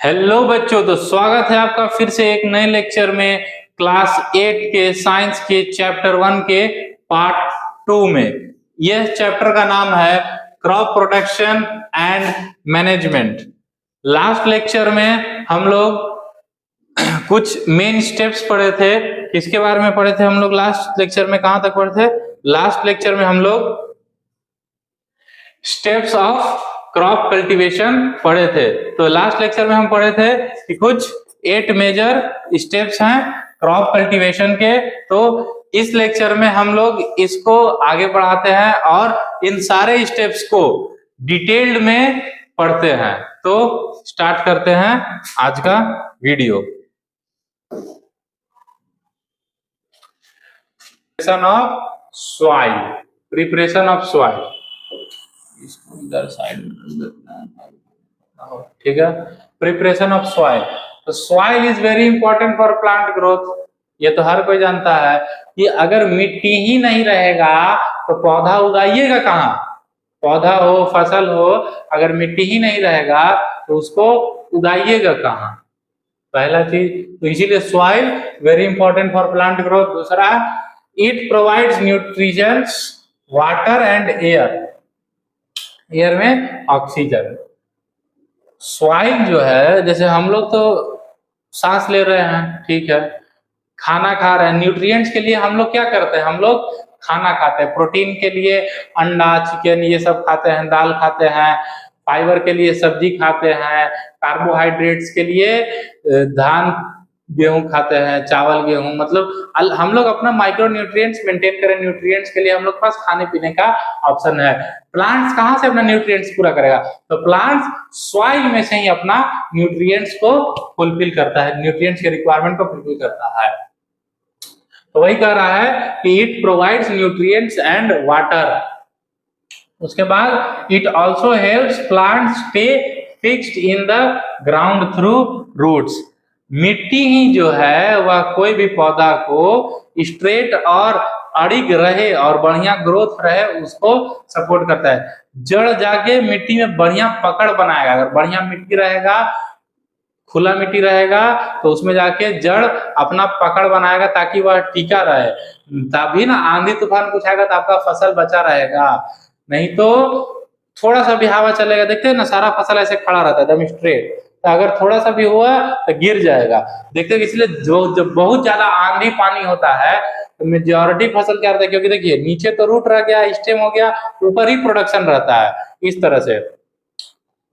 Hello बच्चों, तो स्वागत है आपका फिर से एक नए लेक्चर में क्लास 8 के साइंस के चैप्टर 1 के पार्ट 2 में। यह चैप्टर का नाम है crop protection and management. Last lecture में हम लोग कुछ मेन स्टेप्स पढ़े थे। किसके बारे में पढ़े थे हम लोग लास्ट लेक्चर में? कहां तक पढ़े थे? लास्ट लेक्चर में हम लोग स्टेप्स ऑफ क्रॉप कल्टीवेशन पढ़े थे। तो लास्ट लेक्चर में हम पढ़े थे कि कुछ 8 मेजर स्टेप्स हैं क्रॉप कल्टीवेशन के। तो इस लेक्चर में हम लोग इसको आगे बढ़ाते हैं और इन सारे स्टेप्स को डिटेल्ड में पढ़ते हैं। तो स्टार्ट करते हैं आज का video. Preparation of soil, preparation of soil, इसको इधर साइड ठीक है। प्रिपरेशन ऑफ सॉइल, तो soil is very important for plant growth. ये तो हर कोई जानता है कि अगर मिट्टी ही नहीं रहेगा तो पौधा उगाइएगा कहाँ? पौधा हो, फसल हो, अगर मिट्टी ही नहीं रहेगा तो उसको उगाइएगा कहाँ? पहला चीज तो इसीलिए soil very important for plant growth. दूसरा, it provides nutritions, water and air, air में ऑक्सीजन। सॉइल जो है, जैसे हम लोग तो सांस ले रहे हैं, ठीक है, खाना खा रहे हैं, न्यूट्रिएंट्स के लिए हम लोग क्या करते हैं? हम लोग खाना खाते हैं। प्रोटीन के लिए अंडा, चिकन ये सब खाते हैं, दाल खाते हैं। फाइबर के लिए सब्जी खाते हैं। कार्बोहाइड्रेट्स के लिए धान गेहूं खाते हैं, चावल गेहूं। मतलब हम लोग अपना माइक्रो न्यूट्रिएंट्स मेंटेन करें। न्यूट्रिएंट्स के लिए हम लोग के पास खाने पीने का ऑप्शन है। प्लांट्स कहाँ से अपना न्यूट्रिएंट्स पूरा करेगा? तो प्लांट्स सॉइल में से ही अपना न्यूट्रिएंट्स को फुलफिल करता है, न्यूट्रिएंट्स के रिक्वायरमेंट को फुलफिल करता है। तो वही कह रहा है कि it provides nutrients and water. उसके बाद it also helps plant stay fixed in the ground through roots. मिट्टी ही जो है वह कोई भी पौधा को स्ट्रेट और अड़िग रहे और बढ़िया ग्रोथ रहे उसको सपोर्ट करता है। जड़ जाके मिट्टी में बढ़िया पकड़ बनाएगा। अगर बढ़िया मिट्टी रहेगा, खुला मिट्टी रहेगा, तो उसमें जाके जड़ अपना पकड़ बनाएगा ताकि वह टिका रहे। तभी ना आंधी तूफान कुछ आएगा तो आपका फसल बचा रहेगा। नहीं तो थोड़ा सा भी हवा चलेगा, देखते हैं ना, सारा फसल ऐसे खड़ा रहता है एकदम स्ट्रेट। तो अगर थोड़ा सा भी हुआ तो गिर जाएगा। देखते हैं, इसलिए जो बहुत ज्यादा आंधी पानी होता है तो मेजॉरिटी फसल क्या रहता है, क्योंकि देखिए नीचे तो रूट रह गया, स्टेम हो गया, ऊपर ही प्रोडक्शन रहता है। इस तरह से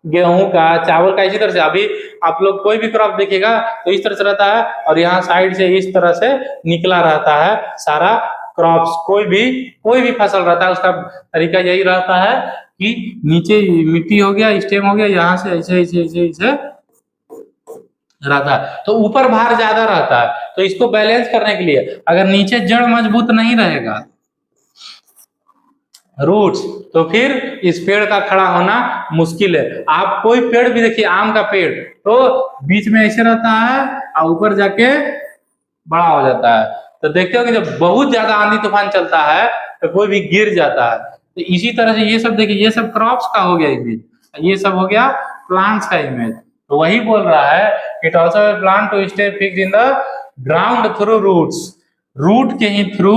गेहूं का, चावल का, इसी तरह से अभी आप लोग कोई भी क्रॉप देखिएगा तो इस तरह से रहता है और यहाँ साइड से इस तरह से निकला रहता है सारा क्रॉप्स। कोई भी फसल रहता है उसका तरीका यही रहता है कि नीचे मिट्टी हो गया, स्टेम हो गया, यहाँ से ऐसे ऐसे ऐसे ऐसे रहता है। तो ऊपर भार ज्यादा रहता है, तो इसको बैलेंस करने के लिए अगर नीचे जड़ मजबूत नहीं रहेगा, रूट्स, तो फिर इस पेड़ का खड़ा होना मुश्किल है। आप कोई पेड़ भी देखिए, आम का पेड़ तो बीच में ऐसे रहता है और ऊपर जाके बड़ा हो जाता है। तो देखते हो कि जब बहुत ज्यादा आंधी तूफान चलता है तो कोई भी गिर जाता है। तो इसी तरह से ये सब देखिए, ये सब क्रॉप्स का हो गया इमेज, ये सब हो गया प्लांट्स का इमेज। तो वही बोल रहा है, it also plant to stay fixed in the ground through roots. Root के ही थ्रू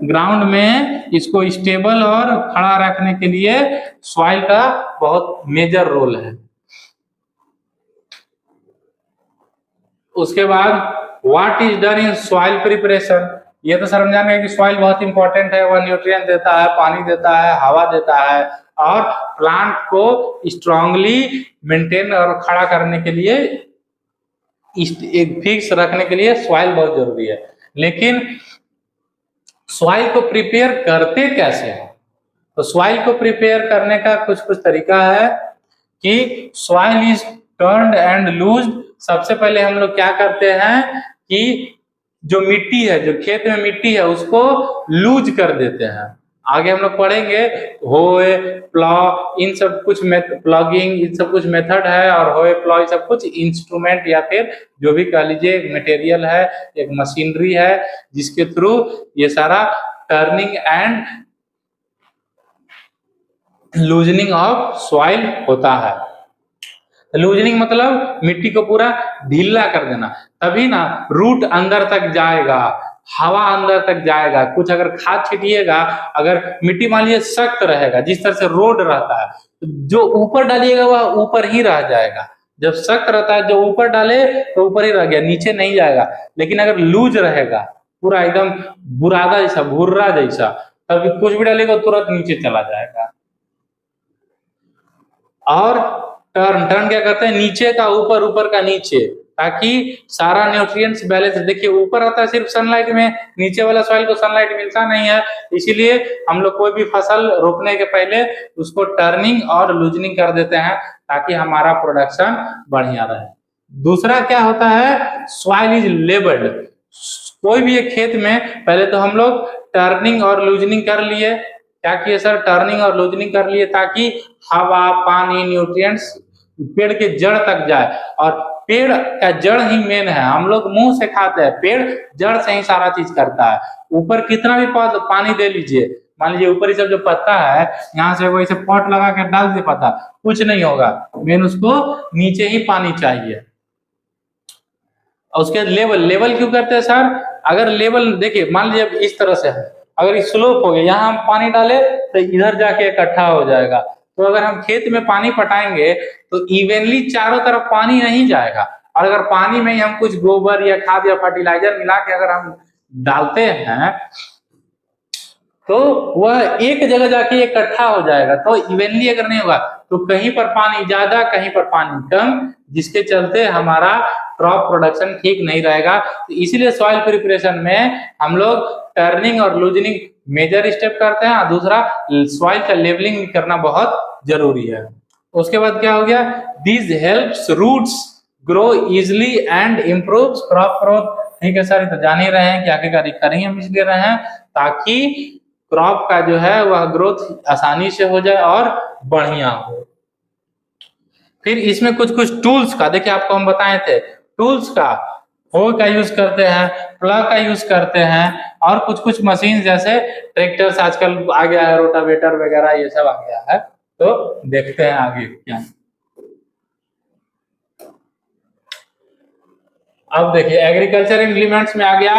ग्राउंड में इसको स्टेबल और खड़ा रखने के लिए सॉइल का बहुत मेजर रोल है। उसके बाद what is done in soil preparation. ये तो समझ जाएंगे कि सॉइल बहुत इंपॉर्टेंट है। वह न्यूट्रिएंट देता है, पानी देता है, हवा देता है और प्लांट को स्ट्रांगली मेंटेन और खड़ा करने के लिए, एक फिक्स रखने के लिए सॉइल बहुत जरूरी है। लेकिन सॉइल को प्रिपेयर करते कैसे हैं? तो सॉइल को प्रिपेयर करने का कुछ तरीका है कि सॉइल इज टर्न्ड एंड लूज्ड। सबसे पहले हम लोग क्या करते हैं कि जो मिट्टी है, जो खेत में मिट्टी है, उसको लूज कर देते हैं। आगे हम लोग पढ़ेंगे होए, प्लॉ, इन सब कुछ प्लॉगिंग, इन सब कुछ मेथड है, और होए, प्लॉ, ये सब कुछ इंस्ट्रूमेंट या फिर जो भी कह लीजिए एक मटेरियल है, एक मशीनरी है जिसके थ्रू ये सारा turning and loosening of soil होता है। लूजनिंग मतलब मिट्टी को पूरा ढीला कर देना, तभी ना रूट अंदर तक जाएगा, हवा अंदर तक जाएगा। कुछ अगर खाद छिटिएगा, अगर मिट्टी मान लीजिए सख्त रहेगा, जिस तरह से रोड रहता है, जो ऊपर डालिएगा वह ऊपर ही रह जाएगा। जब सख्त रहता है, जो ऊपर डाले तो ऊपर ही रह गया, नीचे नहीं जाएगा। लेकिन अगर लूज रहेगा, पूरा एकदम बुरादा जैसा, भुर्रा जैसा, तब कुछ भी डालेगा तुरंत नीचे चला जाएगा। और टर्न टर्न क्या करते हैं, नीचे का ऊपर, ऊपर का नीचे, ताकि सारा न्यूट्रिएंट्स बैलेंस। देखिए ऊपर आता है सिर्फ सनलाइट में, नीचे वाला सॉइल को सनलाइट मिलता नहीं है, इसीलिए हम लोग कोई भी फसल रोपने के पहले उसको टर्निंग और लूजनिंग कर देते हैं, ताकि हमारा प्रोडक्शन बढ़िया रहे। दूसरा क्या होता है, सॉइल इज लेवल्ड। कोई भी एक खेत में पहले तो हम लोग टर्निंग और लूजनिंग कर लिए। क्या किए सर, टर्निंग और लूजनिंग कर लिए, ताकि हवा, पानी, न्यूट्रिएंट्स पेड़ के जड़ तक जाए। और पेड़ का जड़ ही मेन है, हम लोग मुंह से खाते हैं, पेड़ जड़ से ही सारा चीज करता है। ऊपर कितना भी पानी दे लीजिए, मान लीजिए ऊपर ही सब जो पत्ता है, यहाँ से वैसे पॉट लगा के डाल दे पत्ता, कुछ नहीं होगा, मेन उसको नीचे ही पानी चाहिए। उसके लेवल क्यों करते हैं सर, अगर लेवल देखिए, मान लीजिए इस तरह से है, अगर स्लोप हो गया, यहाँ हम पानी डाले तो इधर जाके इकट्ठा हो जाएगा। तो अगर हम खेत में पानी पटाएंगे तो इवनली चारों तरफ पानी नहीं जाएगा। और अगर पानी में ही हम कुछ गोबर या खाद या फर्टिलाइजर मिला के अगर हम डालते हैं, तो वह एक जगह जाके इकट्ठा हो जाएगा। तो इवनली अगर नहीं होगा तो कहीं पर पानी ज्यादा, कहीं पर पानी कम, जिसके चलते हमारा क्रॉप प्रोडक्शन ठीक नहीं रहेगा। तो इसीलिए सॉइल प्रिपरेशन में हम लोग टर्निंग और लूजनिंग मेजर स्टेप करते हैं, और दूसरा सॉइल का लेवलिंग करना बहुत जरूरी है। उसके बाद क्या हो गया, this helps roots grow easily and improves crop growth. ठीक है सर, ये तो जान ही रहे हैं कि आखिरकार करेंगे हम इसलिए रहे हैं ताकि क्रॉप का जो है वह ग्रोथ आसानी से हो जाए और बढ़िया हो। फिर इसमें कुछ कुछ टूल्स का देखिए, आपको हम बताए थे, टूल्स का हो का यूज करते हैं, प्लग का यूज करते हैं, और कुछ कुछ मशीन जैसे ट्रैक्टर्स आजकल आ गया है, रोटावेटर वगैरह ये सब आ गया है। तो देखते हैं आगे क्या। अब देखिए एग्रीकल्चर इम्प्लीमेंट्स में आ गया,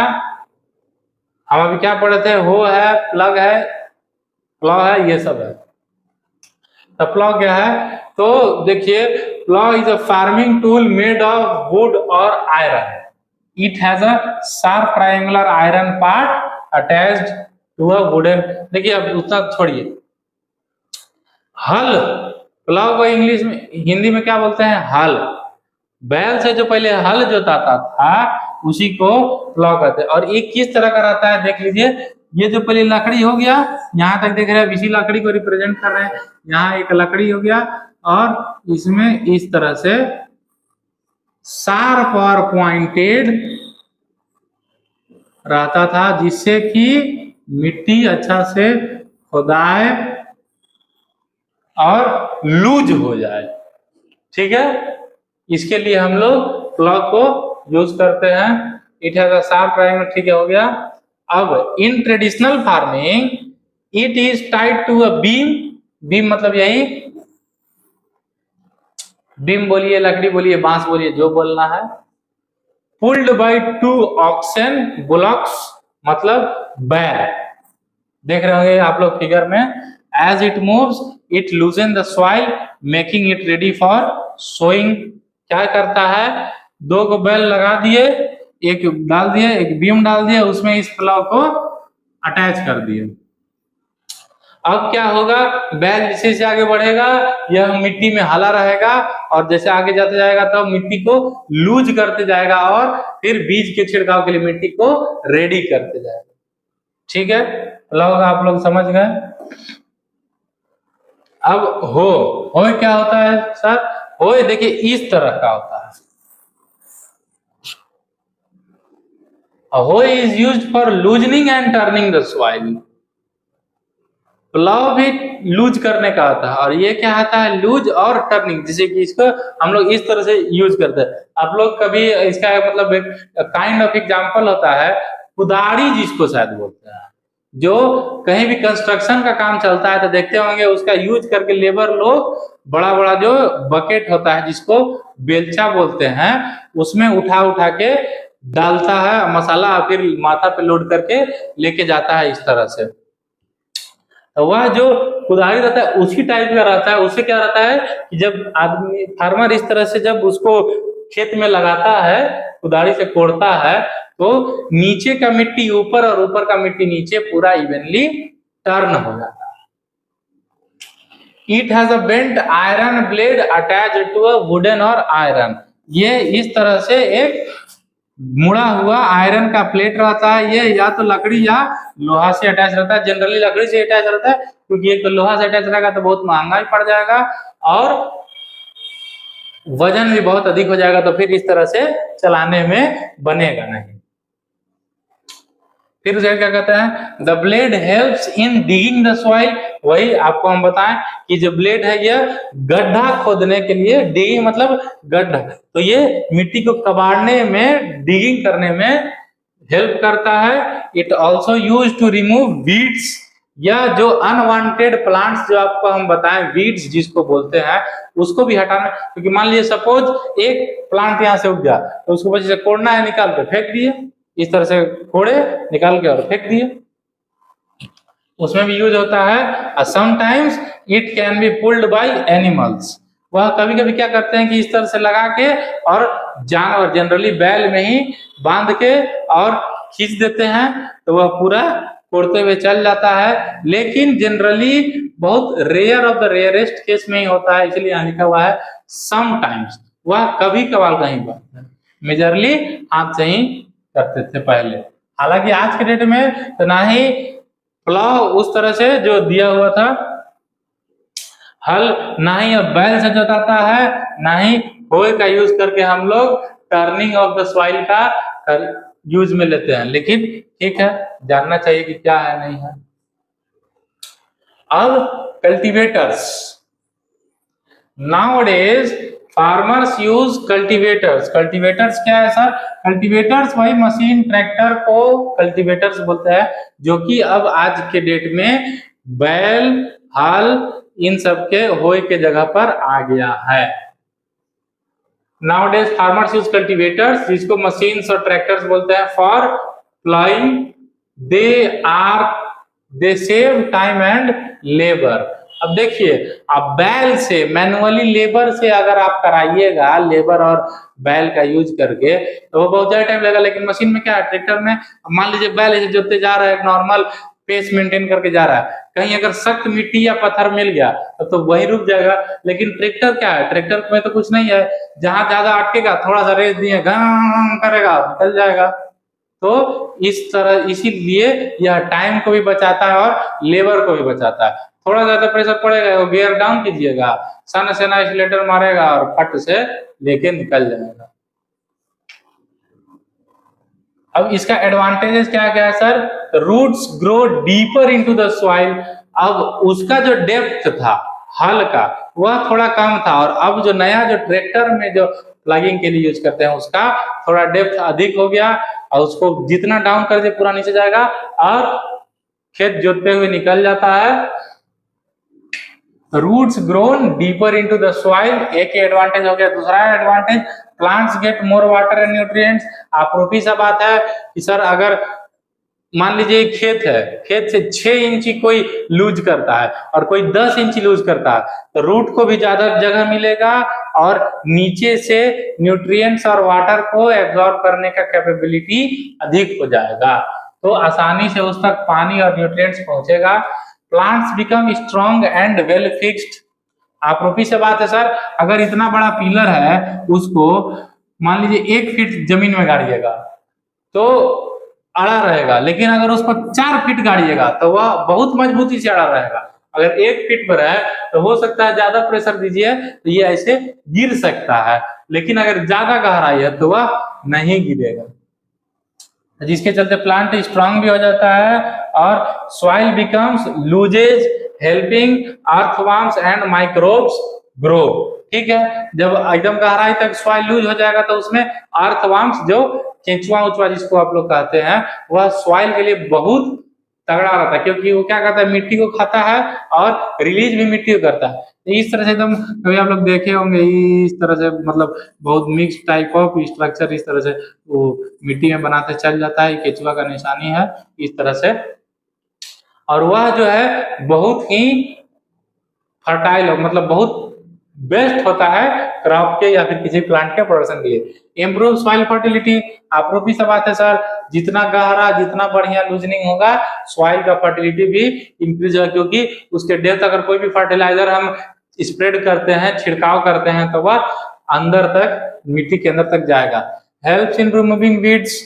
हम अभी क्या पढ़े थे, हो है, प्लग है, प्लॉ है, ये सब है। तो प्लॉ क्या है, तो देखिए plough is a farming tool made of wood और iron. It has a sharp triangular iron part attached to a wooden. देखिए अब उतना छोड़िए, हल, प्लॉ को इंग्लिश में, हिंदी में क्या बोलते हैं, हल। बैल से जो पहले हल जोताता था उसी को प्लॉ कहते हैं। और ये किस तरह का रहता है देख लीजिए, ये जो पहले लकड़ी हो गया, यहाँ तक देख रहे हैं, इसी लकड़ी को रिप्रेजेंट कर रहे हैं, यहाँ एक लकड़ी हो गया, और इसमें इस तरह से शार्प और पॉइंटेड रहता था, जिससे कि मिट्टी अच्छा से खुदाए और लूज हो जाए। ठीक है, इसके लिए हम लोग प्लग को यूज करते हैं। It has a sharp triangle, ठीक है, हो गया। अब in traditional farming it is tied to a beam. Beam मतलब यही, बीम बोलिए, लकड़ी बोलिए, बांस बोलिए, जो बोलना है। पुल्ड बाय 2 ऑक्सन बुलॉक्स, मतलब बैल, देख रहे होंगे आप लोग फिगर में। As it moves it loosen the soil making it ready for sowing. क्या करता है, 2 को बैल लगा दिए, एक डाल दिए, एक बीम डाल दिए, उसमें इस प्लाव को अटैच कर दिए। अब क्या होगा, बैल जैसे से आगे बढ़ेगा यह मिट्टी में हला रहेगा, और जैसे आगे जाते जाएगा तो मिट्टी को लूज करते जाएगा, और फिर बीज के छिड़काव के लिए मिट्टी को रेडी करते जाएगा। ठीक है, प्लाव आप लोग समझ गए। अब हो क्या होता है सर, हो देखिए इस तरह का होता है। हो is used for loosening and turning the soil. Plough भी लूज करने का आता है, और ये क्या आता है, लूज और टर्निंग, जैसे कि इसको हम लोग इस तरह से यूज करते हैं। आप लोग कभी इसका मतलब काइंड ऑफ एग्जांपल होता है कुदाड़ी, जिसको शायद बोलते हैं, जो कहीं भी कंस्ट्रक्शन का काम चलता है तो देखते होंगे उसका यूज करके लेबर लोग बड़ा बड़ा जो बकेट होता है जिसको बेलचा बोलते हैं उसमें उठा उठा के डालता है मसाला, फिर माथा पे लोड करके लेके जाता है इस तरह से। तो वह जो कुदारी रहता है उसी टाइप का रहता है। उससे क्या रहता है कि जब आदमी फार्मर इस तरह से जब उसको खेत में लगाता है, कुदारी से कोड़ता है, तो नीचे का मिट्टी ऊपर और ऊपर का मिट्टी नीचे पूरा इवनली टर्न हो जाता है। It has a bent iron blade attached to a wooden और आयरन। ये इस तरह से एक मुड़ा हुआ आयरन का प्लेट रहता है। ये या तो लकड़ी या लोहा से अटैच रहता है। जनरली लकड़ी से अटैच रहता है क्योंकि एक तो लोहा से अटैच रहेगा तो बहुत महंगा ही पड़ जाएगा और वजन भी बहुत अधिक हो जाएगा, तो फिर इस तरह से चलाने में बनेगा नहीं। फिर उसे क्या कहते हैं, the blade helps in digging the soil. वही आपको हम बताएं कि जो ब्लेड है यह गड्ढा खोदने के लिए, डिगिंग मतलब गड्ढा, तो ये मिट्टी को कबाड़ने में, डिगिंग करने में हेल्प करता है। It also use to remove weeds, या जो अनवांटेड प्लांट्स जो आपको हम बताएं वीड्स जिसको बोलते हैं उसको भी हटाना। क्योंकि मान लीजिए सपोज एक प्लांट यहाँ से उग गया तो उसको वजह से कोड़ना है, निकाल के फेंक दिए, इस तरह से कोड़े निकाल के और फेंक दिए, उसमें भी यूज होता है। Sometimes it can be pulled by animals. वह कभी कभी क्या करते हैं कि इस तरह से लगा के और जानवर जनरली बैल में ही बांध के और खींच देते हैं तो वह पूरा कोड़ते हुए चल जाता है। लेकिन जनरली बहुत rare of the rarest case में ही होता है, इसलिए यहाँ लिखा हुआ है समटाइम्स। वह कभी कभार कहीं बात, मेजरली हाथ से ही करते थे पहले। हालांकि आज के डेट में तो ना ही प्लाव उस तरह से जो दिया हुआ था हल, ना ही अब बैल से जोताता है, ना ही होए का यूज करके हम लोग टर्निंग ऑफ द सॉइल का यूज में लेते हैं। लेकिन ठीक है, जानना चाहिए कि क्या है नहीं है। अब cultivators, nowadays farmers use cultivators. Cultivators क्या है सर? कल्टीवेटर्स वही मशीन, ट्रैक्टर को कल्टीवेटर्स बोलते हैं, जो कि अब आज के डेट में बैल, हल इन सब के होए के जगह पर आ गया है। Nowadays farmers use cultivators जिसको मशीन्स और ट्रैक्टर्स बोलते हैं for प्लाइंग। They save time and labour. अब देखिए, अब बैल से मैनुअली लेबर से अगर आप कराइएगा, लेबर और बैल का यूज करके, तो वो बहुत ज्यादा टाइम लगेगा। लेकिन मशीन में क्या है, ट्रैक्टर में मान लीजिए बैल ऐसे जोतते जा रहा है, नॉर्मल पेस मेंटेन करके जा रहा है, कहीं अगर सख्त मिट्टी या पत्थर मिल गया तो वही रुक जाएगा। लेकिन ट्रैक्टर क्या है, ट्रैक्टर में तो कुछ नहीं है, जहां ज्यादा अटकेगा थोड़ा सा रेस दिए घम करेगा निकल जाएगा। तो इस तरह, इसीलिए यह टाइम को भी बचाता है और लेबर को भी बचाता है। थोड़ा ज्यादा प्रेशर पड़ेगा, वो गियर डाउन कीजिएगा, सन से ना एक्सीलरेटर मारेगा और फट से लेके निकल जाएगा। अब इसका एडवांटेजेस क्या क्या है sir? Roots grow deeper into the soil. अब उसका जो डेप्थ था हल का वह थोड़ा कम था, और अब जो नया जो ट्रैक्टर में जो प्लगिंग के लिए यूज करते हैं उसका थोड़ा डेप्थ अधिक हो गया, और उसको जितना डाउन कर दे पूरा नीचे जाएगा और खेत जोतते हुए निकल जाता है। Roots grown deeper into the soil, एक एडवांटेज हो गया। दूसरा advantage, plants get more water and nutrients. आपरूपी सा बात है कि सर अगर मान लीजिए खेत है, खेत से 6 इंची कोई लूज करता है और कोई 10 इंची लूज करता है, तो रूट को भी ज्यादा जगह मिलेगा और नीचे से न्यूट्रिएंट्स और वाटर को एब्जॉर्ब करने का कैपेबिलिटी अधिक हो जाएगा, तो आसानी से उस तक पानी और न्यूट्रिएंट्स पहुंचेगा। Plants become strong and well fixed. आपरूपी से बात है सर, अगर इतना बड़ा पिलर है उसको मान लीजिए 1 फीट जमीन में गाड़िएगा तो अड़ा रहेगा, लेकिन अगर उस पर 4 फीट गाड़िएगा तो वह बहुत मजबूती से अड़ा रहेगा। अगर 1 फीट पर है तो हो सकता है ज्यादा प्रेशर दीजिए तो ये ऐसे गिर सकता है, लेकिन अगर ज्यादा गहराई है तो वह नहीं गिरेगा, जिसके चलते प्लांट स्ट्रांग भी हो जाता है और soil becomes loses helping earthworms and microbes grow. ठीक है, जब एकदम गहराई तक सॉइल लूज हो जाएगा तो उसमें अर्थवर्म्स, जो केंचुआ उचुआ जिसको आप लोग कहते हैं, वह सॉइल के लिए बहुत तगड़ा रहता है, क्योंकि वो क्या करता है, मिट्टी को खाता है और रिलीज भी मिट्टी को करता है। तो इस तरह से एकदम कभी आप लोग देखे होंगे इस तरह से, मतलब बहुत मिक्स टाइप ऑफ स्ट्रक्चर इस तरह से वो मिट्टी में बनाते चल जाता है। केचुआ का निशानी है इस तरह से, और वह जो है बहुत ही फर्टाइल, मतलब बहुत बेस्ट होता है क्रॉप के या फिर किसी प्लांट के प्रोडक्शन के लिए। इम्प्रूव सॉइल फर्टिलिटी, आप से बात है सर, जितना गहरा जितना बढ़िया लूजनिंग होगा सॉइल का फर्टिलिटी भी इंक्रीज होगा, क्योंकि उसके डेप्थ अगर कोई भी फर्टिलाइजर हम स्प्रेड करते हैं, छिड़काव करते हैं, तो वह अंदर तक मिट्टी के अंदर तक जाएगा। हेल्प्स इन रिमूविंग वीड्स,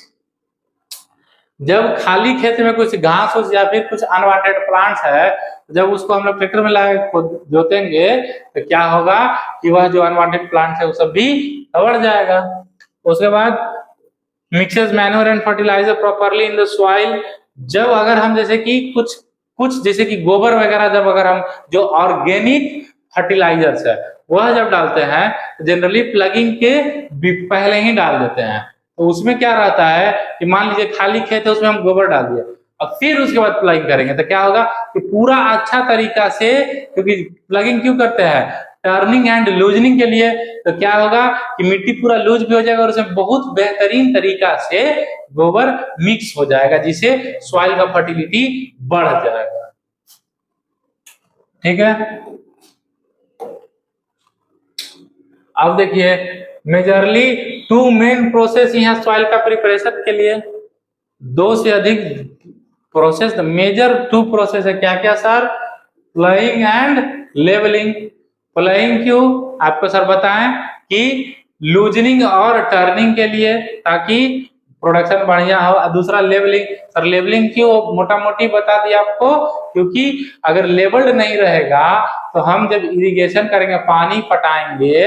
जब खाली खेत में कुछ घास हो या फिर कुछ अनवांटेड प्लांट्स है, जब उसको हम लोग ट्रैक्टर में लाके जोतेंगे तो क्या होगा कि वह जो अनवांटेड प्लांट्स है वो सब भी बढ़ जाएगा। उसके बाद mixes manure and fertilizer properly in the soil, जब अगर हम जैसे कि कुछ जैसे कि गोबर वगैरह, जब अगर हम जो ऑर्गेनिक फर्टिलाइजर्स है वह जब डालते हैं जनरली प्लगिंग के पहले ही डाल देते हैं। तो उसमें क्या रहता है कि मान लीजिए खाली खेत है, उसमें हम गोबर डाल दिया और फिर उसके बाद प्लगिंग करेंगे तो क्या होगा कि पूरा अच्छा तरीका से, क्योंकि प्लगिंग क्यों करते हैं, टर्निंग एंड लूजनिंग के लिए, तो क्या होगा कि मिट्टी पूरा लूज भी हो जाएगा और उसमें बहुत बेहतरीन तरीका से गोबर मिक्स हो जाएगा, जिससे सॉइल का फर्टिलिटी बढ़ जाएगा। ठीक है, अब देखिए मेजरली 2 मेन प्रोसेस यहाँ सॉइल का प्रिपरेशन के लिए, 2 से अधिक प्रोसेस, मेजर 2 प्रोसेस है। क्या क्या sir? Ploughing and levelling. Ploughing क्यों आपको सर बताएं कि लूजनिंग और टर्निंग के लिए, ताकि प्रोडक्शन बढ़िया हो। दूसरा लेवलिंग, सर लेवलिंग क्यों मोटा मोटी बता दिया आपको, क्योंकि अगर लेवल्ड नहीं रहेगा तो हम जब इरिगेशन करेंगे, पानी पटाएंगे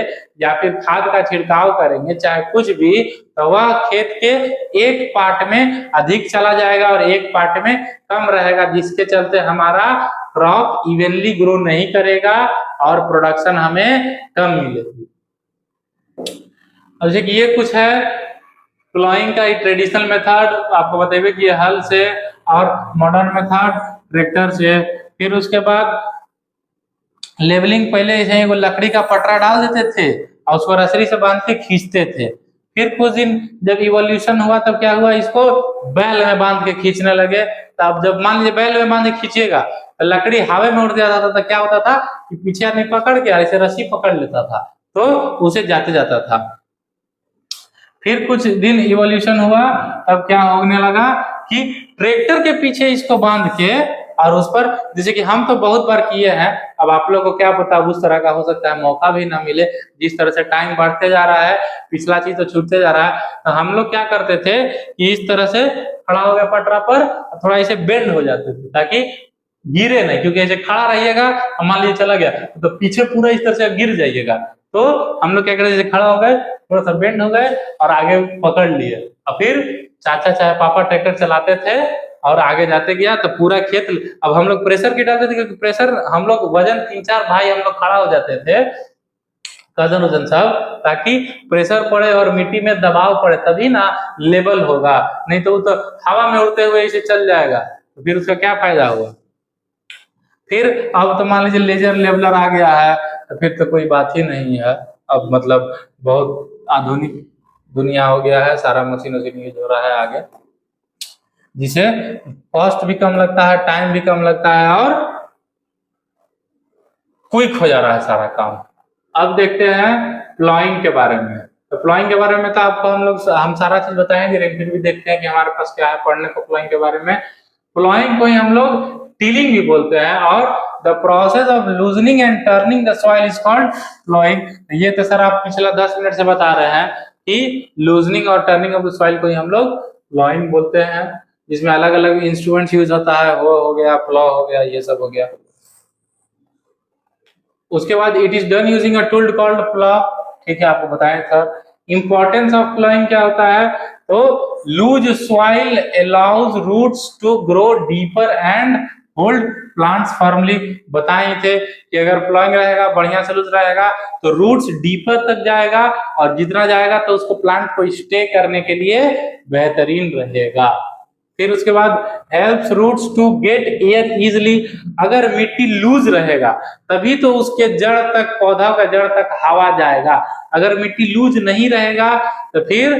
या फिर खाद का छिड़काव करेंगे, चाहे कुछ भी, तो वह खेत के एक पार्ट में अधिक चला जाएगा और एक पार्ट में कम रहेगा, जिसके चलते हमारा क्रॉप इवनली ग्रो नहीं करेगा और प्रोडक्शन हमें कम मिलेगी। जैसे कि ये कुछ है प्लॉइंग का ट्रेडिशनल मेथड, आपको बताइए कि हल से, और मॉडर्न मेथड ट्रैक्टर से। फिर उसके बाद लेवलिंग, पहले ऐसे वो लकड़ी का पटरा डाल देते थे और उसको रसरी से बांध के खींचते थे। फिर कुछ दिन जब इवोल्यूशन हुआ तब क्या हुआ, इसको बैल में बांध के खींचने लगे। तब जब मान लीजिए बैल में बांध के खींचिएगा तो लकड़ी हवा में उड़ जाता था, तो क्या होता था कि पीछे आदमी पकड़ के ऐसे रस्सी पकड़ लेता था तो उसे जाते जाता था। फिर कुछ दिन इवोल्यूशन हुआ, तब क्या होने लगा कि ट्रैक्टर के पीछे इसको बांध के और उस पर, जैसे कि हम तो बहुत बार किए हैं, अब आप लोगों को क्या पता उस तरह का हो सकता है मौका भी ना मिले। जिस तरह से टाइम बढ़ते जा रहा है, पिछला चीज तो छूटते जा रहा है, तो हम लोग क्या करते थे कि इस तरह से खड़ा हो गया पटरा पर, थोड़ा ऐसे बेंड हो जाते थे ताकि गिरे नहीं, क्योंकि ऐसे खड़ा रहिएगा मान लीजिए चला गया तो पीछे पूरा इस तरह से गिर जाइएगा। तो हम लोग क्या करते, जैसे खड़ा हो गए, थोड़ा सा बेंड हो गए और आगे पकड़ लिए, और फिर चाचा चाहे पापा ट्रैक्टर चलाते थे और आगे जाते गया तो पूरा खेत। अब हम लोग प्रेशर की डालते थे, क्योंकि प्रेशर हम लोग वजन 3-4 भाई हम लोग खड़ा हो जाते थे, कजन वजन सब, ताकि प्रेशर पड़े और मिट्टी में दबाव पड़े तभी ना लेवल होगा, नहीं तो वो तो हवा में उड़ते हुए इसे चल जाएगा, तो फिर उसका क्या फायदा हुआ। फिर अब तो मान लीजिए लेजर लेवलर आ गया है, तो फिर तो कोई बात ही नहीं है। अब मतलब बहुत आधुनिक दुनिया हो गया है, सारा मशीन यूज हो रहा है आगे, जिसे कॉस्ट भी कम लगता है, टाइम भी कम लगता है और क्विक हो जा रहा है सारा काम। अब देखते हैं प्लॉइंग के बारे में। तो प्लॉइंग के बारे में तो आपको हम सारा चीज बताएंगे, लेकिन फिर भी देखते हैं कि हमारे पास क्या है पढ़ने को प्लॉइंग के बारे में। प्लॉइंग को ही हम लोग टिलिंग भी बोलते हैं, और the process of loosening and turning the soil is called ploughing. ये तो सर आप पिछला 10 मिनट से बता रहे हैं कि लूजनिंग और टर्निंग ऑफ द सॉइल को ही हम लोग प्लॉइंग बोलते हैं, जिसमें अलग अलग इंस्ट्रूमेंट यूज होता है, वो हो गया, प्लॉ हो गया, ये सब हो गया। उसके बाद it is done using a tool called plough. ठीक है, आपको बताया था इंपॉर्टेंस ऑफ प्लॉइंग क्या होता है। तो loose soil allows roots to grow deeper and hold plants firmly. बताए थे कि अगर प्लॉइंग रहेगा, बढ़िया से लूज रहेगा, तो रूट्स डीपर तक जाएगा, और जितना जाएगा तो उसको प्लांट को स्टे करने के लिए बेहतरीन रहेगा। फिर उसके बाद helps roots to get air easily. अगर मिट्टी लूज रहेगा तभी तो उसके जड़ तक, पौधा का जड़ तक हवा जाएगा। अगर मिट्टी लूज नहीं रहेगा तो फिर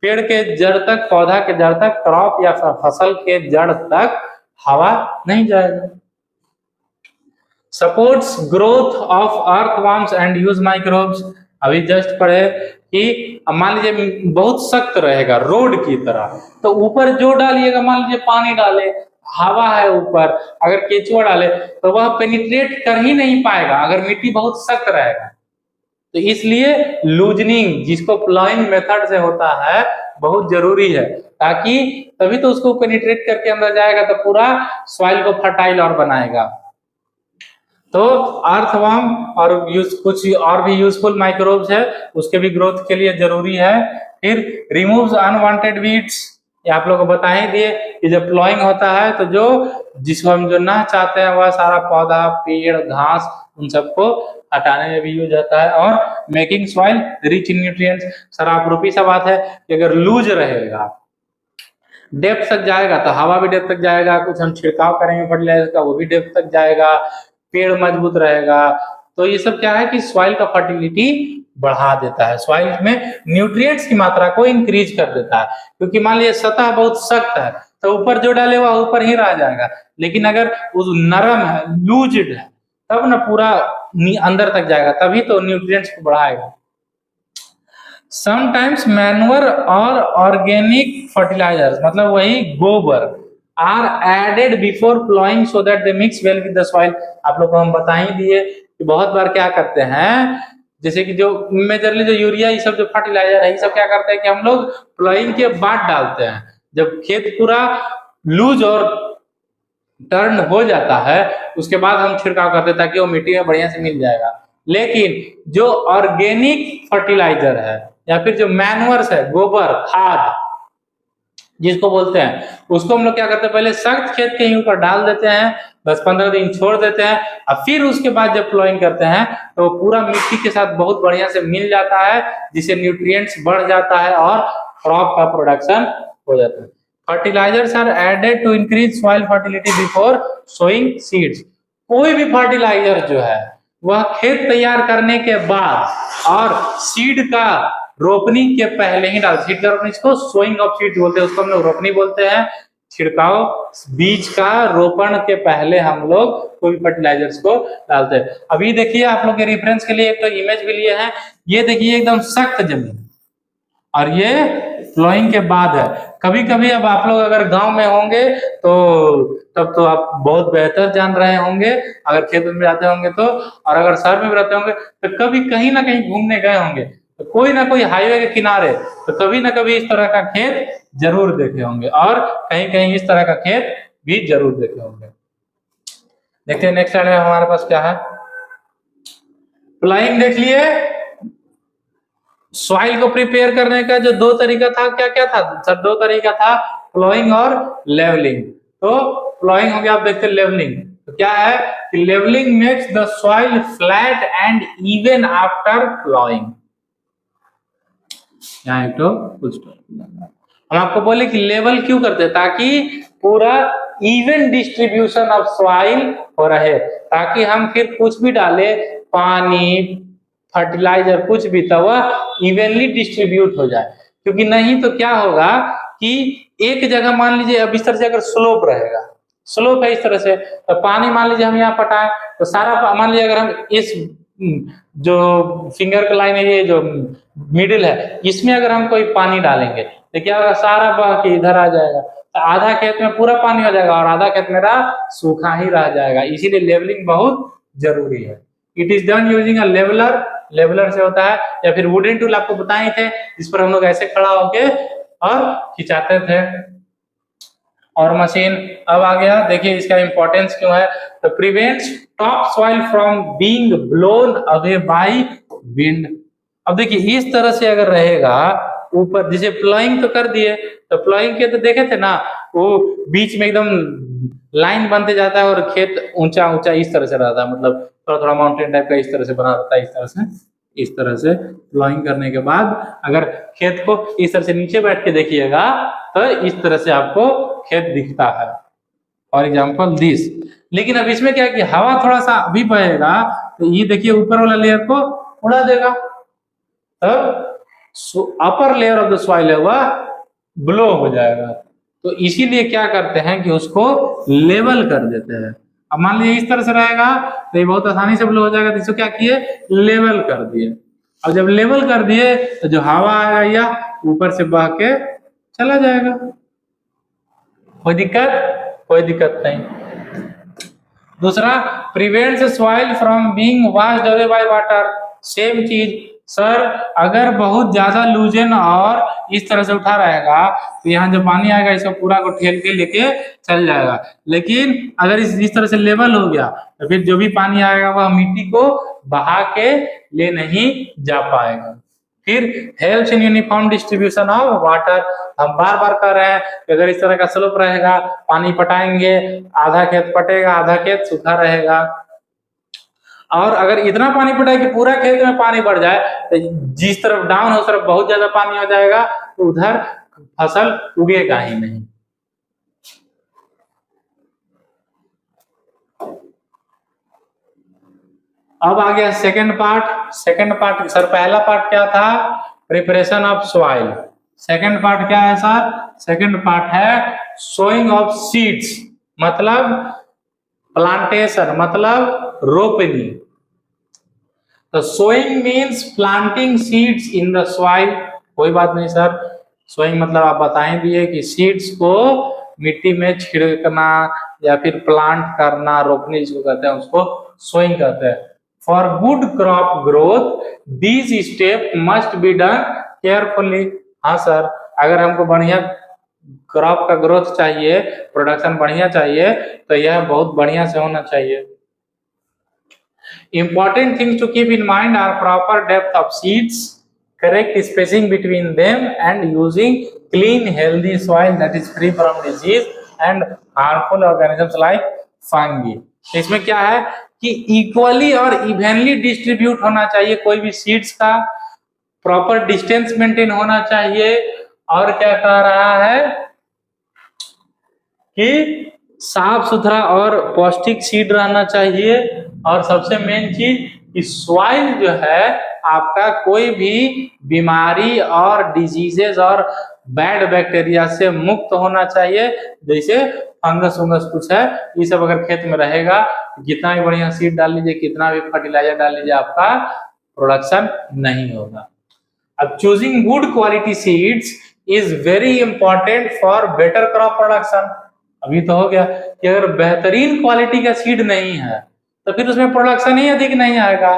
पेड़ के जड़ तक, पौधा के जड़ तक, क्रॉप या फसल के जड़ तक हवा नहीं जाएगा। Supports growth of earthworms and use microbes. अभी जस्ट पढ़े कि मान लीजिए बहुत सख्त रहेगा रोड की तरह, तो ऊपर जो डालिएगा, मान लीजिए पानी डाले, हवा है ऊपर, अगर केचुआ डाले तो वह पेनिट्रेट कर ही नहीं पाएगा अगर मिट्टी बहुत सख्त रहेगा। तो इसलिए लूजनिंग, जिसको प्लाइंग मेथड से होता है, बहुत जरूरी है, ताकि तभी तो उसको पेनिट्रेट करके अंदर जाएगा तो पूरा सॉइल को फर्टाइल और बनाएगा। तो अर्थवर्म और कुछ और भी यूजफुल माइक्रोब्स है, उसके भी ग्रोथ के लिए जरूरी है। फिर रिमूव्स अनवांटेड वीड्स, ये आप लोगों को बता ही दिए कि जब प्लॉइंग होता है तो जिसको हम जो ना चाहते हैं वह सारा पौधा, पेड़, घास, उन सबको हटाने में भी यूज होता है। और making soil rich in nutrients. Sir आप रूपी सा बात है कि अगर लूज रहेगा, डेप्थ तक जाएगा तो हवा भी डेप्थ तक जाएगा, कुछ हम छिड़काव करेंगे फर्टिलाइजर का वो भी डेप्थ तक जाएगा, पेड़ मजबूत रहेगा। तो ये सब क्या है कि सॉइल का फर्टिलिटी बढ़ा देता है, सॉइल में न्यूट्रिएंट्स की मात्रा को इंक्रीज कर देता है। क्योंकि मान लीजिए सतह बहुत सख्त है तो ऊपर जो डाले वह ऊपर ही रह जाएगा, लेकिन अगर वो नरम है, लूज्ड है, तब ना पूरा अंदर तक जाएगा, तभी तो न्यूट्रिएंट्स को बढ़ाएगा। समटाइम्स मैन्योर और ऑर्गेनिक फर्टिलाइजर्स, मतलब वही गोबर, are added before ploughing so that they mix well with the soil. आप लोग को हम बता ही दिए कि बहुत बार क्या करते हैं, जैसे कि जो मेजरली जो यूरिया, ये सब जो फर्टिलाइजर है, ये सब क्या करते हैं कि हम लोग प्लॉइंग के बाद डालते हैं। जब खेत पूरा लूज और टर्न हो जाता है उसके बाद हम छिड़काव करते हैं ताकि वो मिट्टी में बढ़िया से मिल जाएगा। लेकिन जो ऑर्गेनिक फर्टिलाइजर है या फिर जो मैन्योर्स है, गोबर खाद जिसको बोलते हैं, उसको हम लोग क्या करते हैं, पहले सख्त खेत के ऊपर डाल देते हैं, 10-15 दिन छोड़ देते हैं, और फिर उसके बाद जब प्लॉइंग करते हैं तो पूरा मिट्टी के साथ बहुत बढ़िया से मिल जाता है, जिससे न्यूट्रिएंट्स बढ़ जाता है और क्रॉप का प्रोडक्शन हो जाता है। Fertilizers are added to increase soil fertility before sowing seeds. कोई भी फर्टिलाइजर जो है वह खेत तैयार करने के बाद और सीड का रोपनी के पहले ही डाल। सीड का रोपनी, इसको सोइंग ऑफ सीड बोलते हैं, उसको हम लोग रोपनी बोलते हैं। छिड़काव बीज का रोपण के पहले हम लोग कोई फर्टिलाइजर्स को डालते हैं। अभी देखिए आप लोग के रेफरेंस के लिए एक तो इमेज भी लिए हैं, ये देखिए एकदम सख्त जमीन, और ये प्लॉइंग के बाद है। कभी कभी अब आप लोग अगर गांव में होंगे तो तब तो आप बहुत बेहतर जान रहे होंगे, अगर खेत में जाते होंगे तो, और अगर शहर में भी रहते होंगे तो कभी कहीं ना कहीं घूमने गए होंगे तो कोई ना कोई हाईवे के किनारे तो कभी ना कभी इस तरह का खेत जरूर देखे होंगे, और कहीं कहीं इस तरह का खेत भी जरूर देखे होंगे। देखते हैं नेक्स्ट स्लाइड में हमारे पास क्या है। प्लॉइंग देख लिए। सॉइल को प्रिपेयर करने का जो दो तरीका था, क्या क्या था सर? दो तरीका था, प्लॉइंग और लेवलिंग। तो प्लॉइंग हो गया, आप देखते हैं लेवलिंग तो क्या है कि levelling makes the soil flat and even after ploughing. यहाँ एक तो हम आपको बोले कि लेवल क्यों करते हैं, ताकि पूरा इवन डिस्ट्रीब्यूशन ऑफ सॉइल हो रहे, ताकि हम फिर कुछ भी डाले, पानी, फर्टिलाइजर, कुछ भी, तो वह इवनली डिस्ट्रीब्यूट हो जाए। क्योंकि नहीं तो क्या होगा कि एक जगह मान लीजिए अब इस तरह से अगर स्लोप रहेगा, स्लोप है इस तरह से, तो पानी मान लीजिए हम यहाँ पटाएं तो सारा, मान लीजिए अगर हम इस जो फिंगर का लाइन है, ये जो मिडिल है, इसमें अगर हम कोई पानी डालेंगे तो क्या होगा, सारा बह के इधर आ जाएगा, तो आधा खेत में पूरा पानी हो जाएगा और आधा खेत मेरा सूखा ही रह जाएगा। इसीलिए लेवलिंग बहुत जरूरी है। It is done using a leveller, leveller से होता है, या फिर वुडन टूल आपको बताए थे, जिस पर हम लोग ऐसे खड़ा होके और खिंचाते थे। और मशीन अब आ गया, देखिए इसका इंपॉर्टेंस क्यों है, तो prevents top soil from being blown away by wind. अब देखिए इस तरह से अगर रहेगा ऊपर, जैसे प्लॉइंग तो कर दिए, तो प्लॉइंग के तो देखे थे ना, वो बीच में एकदम लाइन बनते जाता है और खेत ऊंचा ऊंचा इस तरह से रहता है, मतलब थोड़ा थोड़ा माउंटेन टाइप का इस तरह से बना रहता है, इस तरह से इस तरह से प्लॉइंग करने के बाद अगर खेत को इस तरह से नीचे बैठ के देखिएगा तो इस तरह से आपको खेत दिखता है, फॉर एग्जाम्पल दिस। लेकिन अब इसमें क्या है कि हवा थोड़ा सा भी बहेगा तो ये देखिए ऊपर वाला लेयर को उड़ा देगा, तब upper layer of the soil है वह ब्लो हो जाएगा। तो इसीलिए क्या करते हैं कि उसको लेवल कर देते हैं। अब मान लीजिए इस तरह से रहेगा तो ये बहुत आसानी से ब्लो हो जाएगा, तो इसको क्या किए, लेवल कर दिए। अब जब लेवल कर दिए तो जो हवा आएगा या ऊपर से बह के चला जाएगा, कोई दिक्कत नहीं। दूसरा, prevents soil from being washed away by water. Same चीज सर, अगर बहुत ज्यादा लूजन और इस तरह से उठा रहेगा तो यहाँ जो पानी आएगा इसको पूरा को ठेल के लेके चल जाएगा। लेकिन अगर इस तरह से लेवल हो गया तो फिर जो भी पानी आएगा वह मिट्टी को बहा के ले नहीं जा पाएगा। फिर helps in uniform distribution of water. हम बार बार कह रहे हैं कि अगर इस तरह का स्लोप रहेगा, पानी पटाएंगे, आधा खेत पटेगा, आधा खेत सूखा रहेगा। और अगर इतना पानी पटाए कि पूरा खेत में पानी बढ़ जाए तो जिस तरफ डाउन हो उस तरफ बहुत ज्यादा पानी हो जाएगा, तो उधर फसल उगेगा ही नहीं। अब आ गया सेकंड पार्ट। सर पहला पार्ट क्या था, preparation of soil. Second part क्या है सर, सेकंड पार्ट है सोइंग ऑफ सीड्स, मतलब प्लांटेशन, मतलब रोपनी। तो sowing means planting seeds in the soil. कोई बात नहीं सर, सोइंग मतलब आप बताएं दिए कि सीड्स को मिट्टी में छिड़कना या फिर प्लांट करना, रोपनी जिसको कहते हैं उसको सोइंग कहते हैं। For good crop growth these step must be done carefully. हाँ सर, अगर हमको बढ़िया क्रॉप का ग्रोथ चाहिए, प्रोडक्शन बढ़िया चाहिए, तो यह बहुत बढ़िया से होना चाहिए। Important things to keep in mind are proper depth of seeds, correct spacing between them, and using clean, healthy soil that is free from disease and harmful organisms like fungi. इसमें क्या है कि इक्वली और evenly distribute होना चाहिए कोई भी seeds का, प्रॉपर डिस्टेंस मेंटेन होना चाहिए, और क्या कह रहा है कि साफ सुथरा और पौष्टिक सीड रहना चाहिए। और सबसे मेन चीज कि सॉइल जो है आपका कोई भी बीमारी और डिजीजेस और बैड बैक्टीरिया से मुक्त होना चाहिए। जैसे फंगस कुछ है, ये सब अगर खेत में रहेगा, जितना भी बढ़िया सीड डाल लीजिए, कितना भी फर्टिलाइजर डाल लीजिए, आपका प्रोडक्शन नहीं होगा। अब choosing good quality seeds is very important for better crop production. अभी तो हो गया कि अगर बेहतरीन क्वालिटी का सीड नहीं है तो फिर उसमें प्रोडक्शन ही अधिक नहीं आएगा।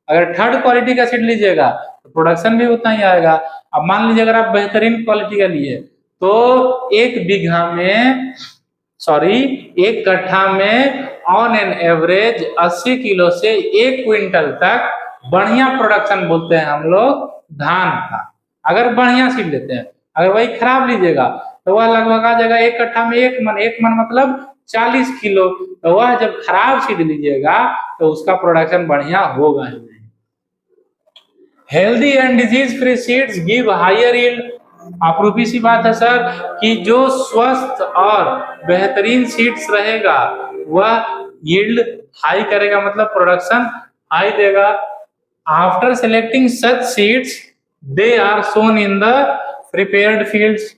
अगर थर्ड क्वालिटी का सीड लीजिएगा तो प्रोडक्शन भी उतना ही आएगा। अब मान लीजिए अगर आप बेहतरीन क्वालिटी का लिए तो एक कट्ठा में ऑन एन एवरेज 80 किलो से 1 क्विंटल तक बढ़िया प्रोडक्शन बोलते हैं हम लोग धान का, अगर बढ़िया सीड लेते हैं। अगर वही खराब लीजिएगा तो वह लगभग आ जाएगा एक कट्ठा में 1 मन मतलब 40 किलो। तो वह जब खराब सीड लीजिएगा तो उसका प्रोडक्शन बढ़िया होगा ही नहीं। Healthy and disease free seeds give higher yield. अप्रूपी सी बात है सर कि जो स्वस्थ और बेहतरीन सीड्स रहेगा वह यील्ड हाई करेगा, मतलब प्रोडक्शन हाई देगा। After selecting such seeds they are sown in the prepared fields.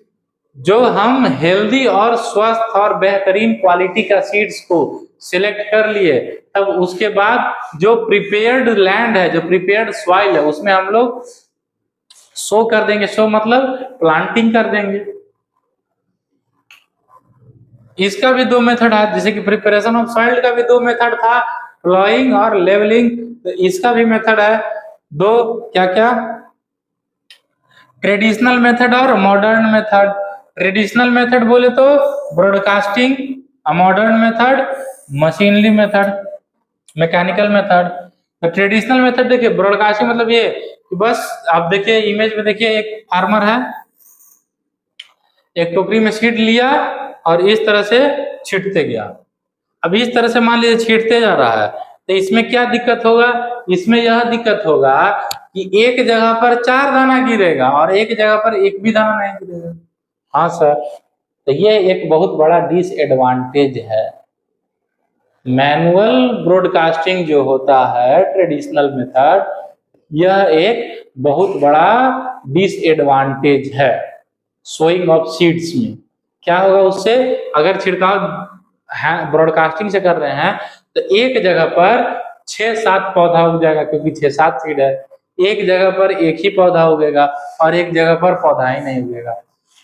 जो हम हेल्दी और स्वस्थ और बेहतरीन क्वालिटी का सीड्स को सिलेक्ट कर लिए, तब उसके बाद जो प्रिपेयर्ड लैंड है, जो प्रिपेयर्ड सॉइल है, उसमें हम लोग सो कर देंगे। सो मतलब प्लांटिंग कर देंगे। इसका भी 2 मेथड है, जैसे कि प्रिपरेशन ऑफ सॉइल का भी 2 मेथड था, प्लॉइंग और लेवलिंग। तो इसका भी मेथड है 2, क्या ट्रेडिशनल मेथड और मॉडर्न मेथड। ट्रेडिशनल मेथड बोले तो broadcasting, modern method machinery method, mechanical method. तो ट्रेडिशनल मेथड देखिए, ब्रॉडकास्टिंग मतलब ये कि बस आप देखिए इमेज में, देखिए एक फार्मर है, एक टोकरी में सीड लिया और इस तरह से छींटते गया। अब इस तरह से मान लीजिए छींटते जा रहा है तो इसमें क्या दिक्कत होगा, इसमें यह दिक्कत होगा कि एक जगह पर 4 दाना गिरेगा और एक जगह पर एक भी दाना नहीं गिरेगा। हाँ सर, तो ये एक बहुत बड़ा डिसएडवांटेज है। मैनुअल ब्रॉडकास्टिंग जो होता है ट्रेडिशनल मेथड, यह एक बहुत बड़ा डिसएडवांटेज है सोइंग ऑफ सीड्स में। क्या होगा उससे, अगर छिड़काव ब्रॉडकास्टिंग से कर रहे हैं तो एक जगह पर 6-7 पौधा उग जाएगा, क्योंकि 6-7 सीड है। एक जगह पर एक ही पौधा उगेगा और एक जगह पर पौधा ही नहीं उगेगा।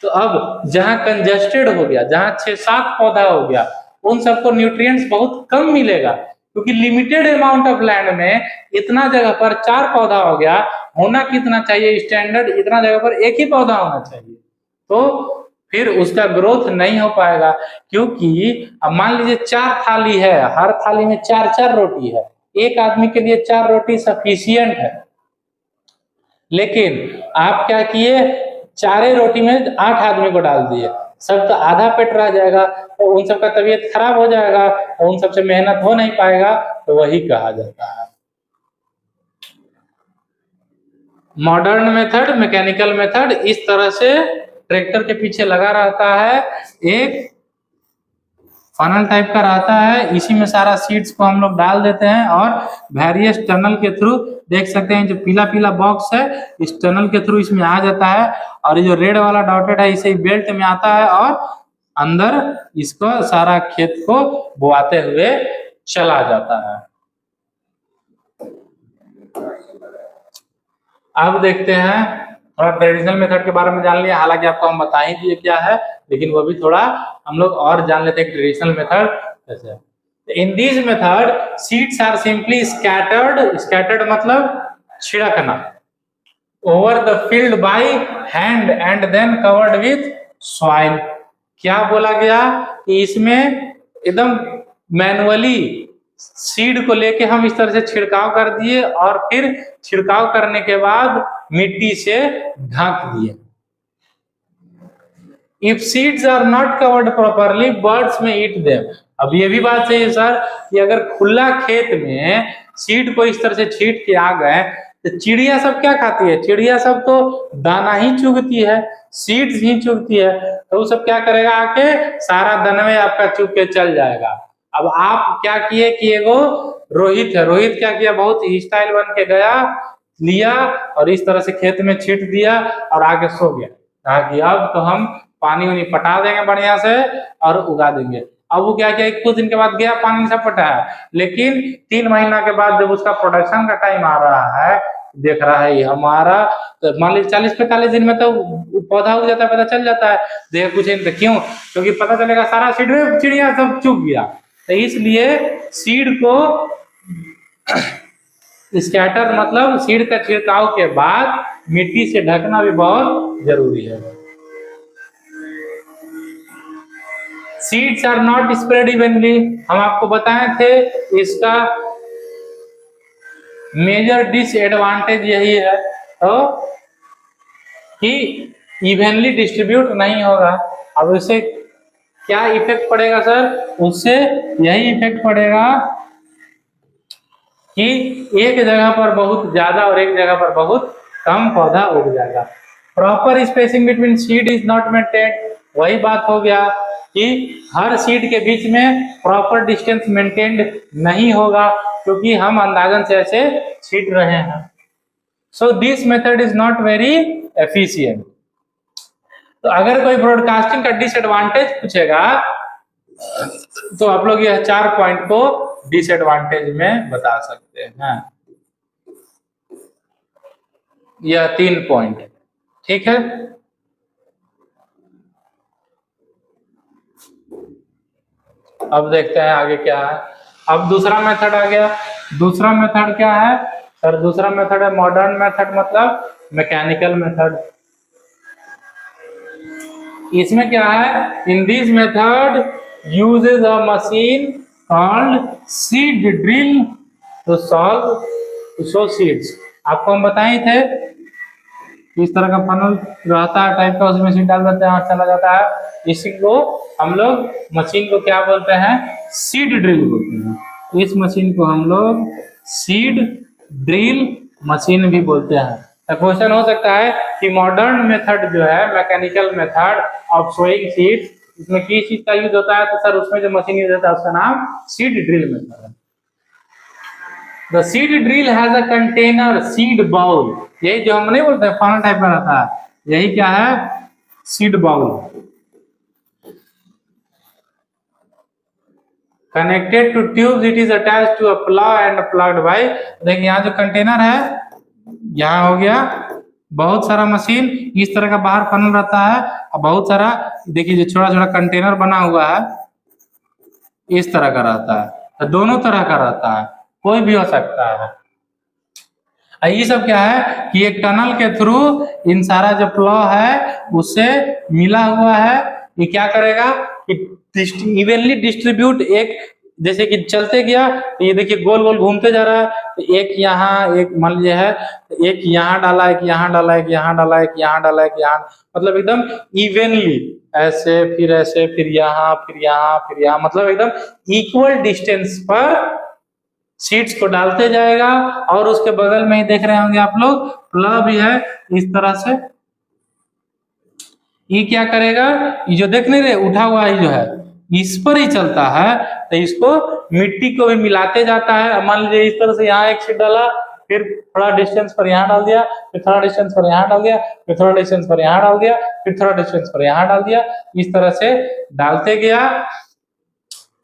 तो अब जहां कंजेस्टेड हो गया, जहां 6-7 पौधा हो गया, उन सबको न्यूट्रिएंट्स बहुत कम मिलेगा, क्योंकि लिमिटेड अमाउंट ऑफ लैंड में इतना जगह पर 4 पौधा हो गया। होना कितना चाहिए स्टैंडर्ड, इतना जगह पर एक ही पौधा होना चाहिए। तो फिर उसका ग्रोथ नहीं हो पाएगा, क्योंकि अब मान लीजिए 4 थाली है, हर थाली में 4-4 रोटी है, एक आदमी के लिए 4 रोटी सफिशियंट है। लेकिन आप क्या किए, 4 रोटी में 8 आदमी को डाल दिए, सब तो आधा पेट रह जाएगा, तो उन सबका तबीयत खराब हो जाएगा और उन सबसे मेहनत हो नहीं पाएगा। तो वही कहा जाता है मॉडर्न मेथड, मैकेनिकल मेथड। इस तरह से ट्रैक्टर के पीछे लगा रहता है, एक फनल टाइप का रहता है, इसी में सारा सीड्स को हम लोग डाल देते हैं और वेरियस टनल के थ्रू, देख सकते हैं जो पीला पीला बॉक्स है, इस टनल के थ्रू इसमें आ जाता है, और ये जो रेड वाला डॉटेड है इसे बेल्ट में आता है और अंदर इसको सारा खेत को बोआते हुए चला जाता है। अब देखते हैं थोड़ा ट्रेडिशनल मेथड के बारे में जान लिया, हालांकि आपको हम बता ही दिए क्या है, लेकिन वो भी थोड़ा हम लोग और जान लेते हैं ट्रेडिशनल मेथड कैसे। In this method seeds are simply scattered मतलब छिड़कना, over the field by hand and then covered with soil. क्या बोला गया कि इसमें एकदम मैनुअली सीड को लेके हम इस तरह से छिड़काव कर दिए और फिर छिड़काव करने के बाद मिट्टी से ढक दिए। If seeds are not covered properly birds may eat them. अब ये भी बात सही है सर कि अगर खुला खेत में सीड को इस तरह से छींट के आ गए तो चिड़िया सब क्या खाती है, चिड़िया सब तो दाना ही चुगती है, सीड्स ही चुगती है, तो वो सब क्या करेगा, आके सारा दनवे आपका चुग के चल जाएगा। अब आप क्या किए कि एगो रोहित है, रोहित क्या किया, बहुत ही स्टाइल बन के गया, लिया और इस तरह से खेत में छींट दिया और आके सो गया, कहा कि अब तो हम पानी उनी पटा देंगे बढ़िया से और उगा देंगे। अब वो क्या किया, कुछ दिन के बाद गया पानी सब पटाया, लेकिन 3 महीना के बाद जब उसका प्रोडक्शन का टाइम आ रहा है, देख रहा है हमारा, तो मान लीजिए 40-45 दिन में तो पौधा उग जाता है, पता चल जाता है, देख कुछ नहीं तो क्यों, क्योंकि पता चलेगा सारा सीड में चिड़िया सब चुग गया। तो इसलिए सीड को स्कैटर मतलब सीड का छिड़काव के बाद मिट्टी से ढकना भी बहुत जरूरी है। Seeds are not spread evenly, हम आपको बताए थे इसका मेजर डिसएडवांटेज यही है, तो कि इवनली डिस्ट्रीब्यूट नहीं होगा। अब उससे क्या इफेक्ट पड़ेगा सर, उससे यही इफेक्ट पड़ेगा कि एक जगह पर बहुत ज्यादा और एक जगह पर बहुत कम पौधा उग जाएगा। Proper spacing between seed is not maintained, वही बात हो गया कि हर सीड के बीच में प्रॉपर डिस्टेंस मेंटेन्ड नहीं होगा, क्योंकि हम अंदाजन से ऐसे छींट रहे हैं। So this method is not very efficient. तो अगर कोई ब्रॉडकास्टिंग का डिसएडवांटेज पूछेगा तो आप लोग यह 4 पॉइंट को डिसएडवांटेज में बता सकते हैं, यह 3 पॉइंट, ठीक है। अब देखते हैं आगे क्या है। अब दूसरा मेथड आ गया। दूसरा मेथड क्या है सर, दूसरा मेथड है मॉडर्न मेथड मतलब मैकेनिकल मेथड। इसमें क्या है, in this method uses a machine called seed drill to sow seeds. आपको हम बताए थे इस तरह का फनल रहता है टाइप का, उसमें सीड डाल देते हैं और चला जाता है। इसी को हम लोग मशीन को क्या बोलते हैं, सीड ड्रिल बोलते हैं। इस मशीन को हम लोग सीड ड्रिल मशीन भी बोलते हैं। क्वेश्चन हो सकता है कि मॉडर्न मेथड जो है mechanical method of sowing seeds, इसमें किस चीज का यूज होता है, तो सर उसमें जो मशीन यूज होता है उसका नाम सीड ड्रिल मेथड है। The seed drill has a container seed bowl, यही जो हम नहीं बोलते फनल टाइप का रहता है, यही क्या है, seed bowl. Connected to tubes, it is attached to a plough and plugged by, देखिए यहाँ जो कंटेनर है, यहाँ हो गया बहुत सारा मशीन इस तरह का बाहर फनल रहता है, और बहुत सारा देखिए जो छोटा छोटा कंटेनर बना हुआ है इस तरह का रहता है, तो दोनों तरह का रहता है, कोई भी हो सकता है। ये सब क्या है कि एक टनल के थ्रू इन सारा जो प्लाव है उससे मिला हुआ है, ये क्या करेगा कि इवनली डिस्ट्रीब्यूट, एक जैसे कि चलते गया तो ये देखिए गोल गोल घूमते जा रहा है, तो एक यहाँ, एक मान लीजिए है, एक यहाँ डाला, एक यहाँ डाला, एक यहाँ डाला, एक यहाँ डाला, एक यहाँ, मतलब एकदम इवनली ऐसे फिर यहाँ फिर यहाँ फिर यहाँ, मतलब एकदम इक्वल डिस्टेंस पर सीड्स को डालते जाएगा। और उसके बगल में ही देख रहे होंगे आप लोग प्लाव भी है इस तरह से, ये क्या करेगा, ये जो देख नहीं रहे उठा हुआ ही जो है इस पर ही चलता है, तो इसको मिट्टी को भी मिलाते जाता है। मान लीजिए इस तरह से यहाँ एक सीड डाला, फिर थोड़ा डिस्टेंस पर यहाँ डाल दिया, फिर थोड़ा डिस्टेंस पर यहाँ डाल दिया, फिर थोड़ा डिस्टेंस पर यहाँ डाल दिया, फिर थोड़ा डिस्टेंस पर यहाँ डाल दिया, इस तरह से डालते गया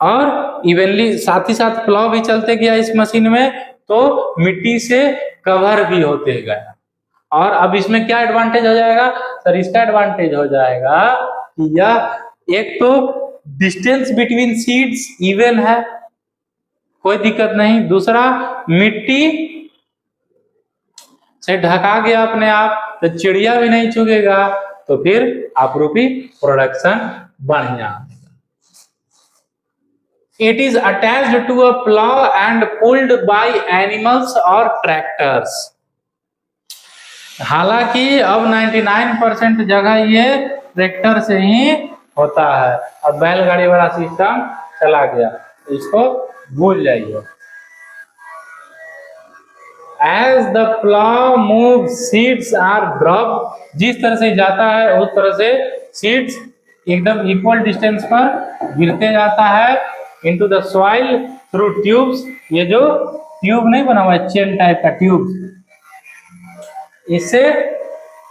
और इवनली साथ ही साथ प्लाव भी चलते गया इस मशीन में, तो मिट्टी से कवर भी होते गया। और अब इसमें क्या एडवांटेज हो जाएगा सर, इसका एडवांटेज हो जाएगा कि यह एक तो डिस्टेंस बिटवीन सीड्स इवन है, कोई दिक्कत नहीं, दूसरा मिट्टी से ढका गया अपने आप, तो चिड़िया भी नहीं चुगेगा, तो फिर आपरूपी प्रोडक्शन बढ़िया। It is attached to a plow and pulled by animals or tractors. हालांकि अब 99% जगह ये ट्रैक्टर से ही होता है, अब बैलगाड़ी वाला सिस्टम चला गया, इसको भूल जाइए। As the plow moves, seeds are dropped. जिस तरह से जाता है उस तरह से सीड्स एकदम इक्वल डिस्टेंस पर गिरते जाता है into the soil through tubes, ये जो ट्यूब नहीं बना हुआ है चेन टाइप का ट्यूब, इससे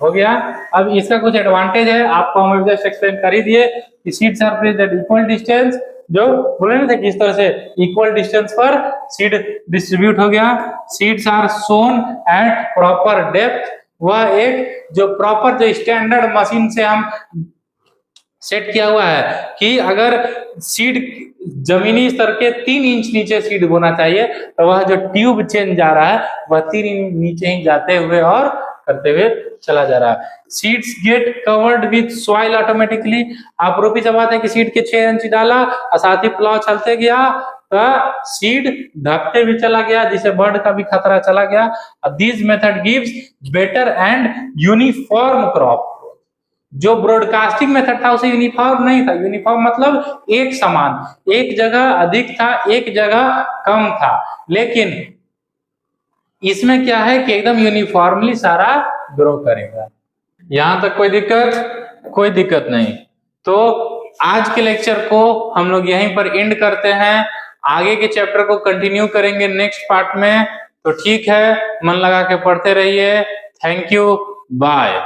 हो गया। अब इसका कुछ एडवांटेज है, आपको हम जस्ट एक्सप्लेन कर ही दिए कि seeds are placed at equal distance, जो बोले ना थे किस तरह से इक्वल डिस्टेंस पर सीड डिस्ट्रीब्यूट हो गया। Seeds are sown at proper depth, वह एक जो प्रॉपर जो स्टैंडर्ड मशीन से हम सेट किया हुआ है कि अगर सीड जमीनी स्तर के 3 इंच नीचे सीड बोना चाहिए, तो वह जो ट्यूब चेन जा रहा है वह 3 इंच नीचे ही जाते हुए और करते हुए चला जा रहा है। Seeds get covered with soil automatically, आपरूपी से बात है कि सीड के 6 इंच डाला और साथ ही प्लाव चलते गया तो सीड ढकते भी चला गया, जिससे बर्ड का भी खतरा चला गया। This method gives better and uniform crop. जो ब्रॉडकास्टिंग मेथड था उसे यूनिफॉर्म नहीं था, यूनिफॉर्म मतलब एक समान, एक जगह अधिक था एक जगह कम था, लेकिन इसमें क्या है कि एकदम यूनिफॉर्मली सारा ग्रो करेगा। यहां तक कोई दिक्कत नहीं। तो आज के लेक्चर को हम लोग यहीं पर एंड करते हैं, आगे के चैप्टर को कंटिन्यू करेंगे नेक्स्ट पार्ट में। तो ठीक है, मन लगा के पढ़ते रहिए। Thank you, bye.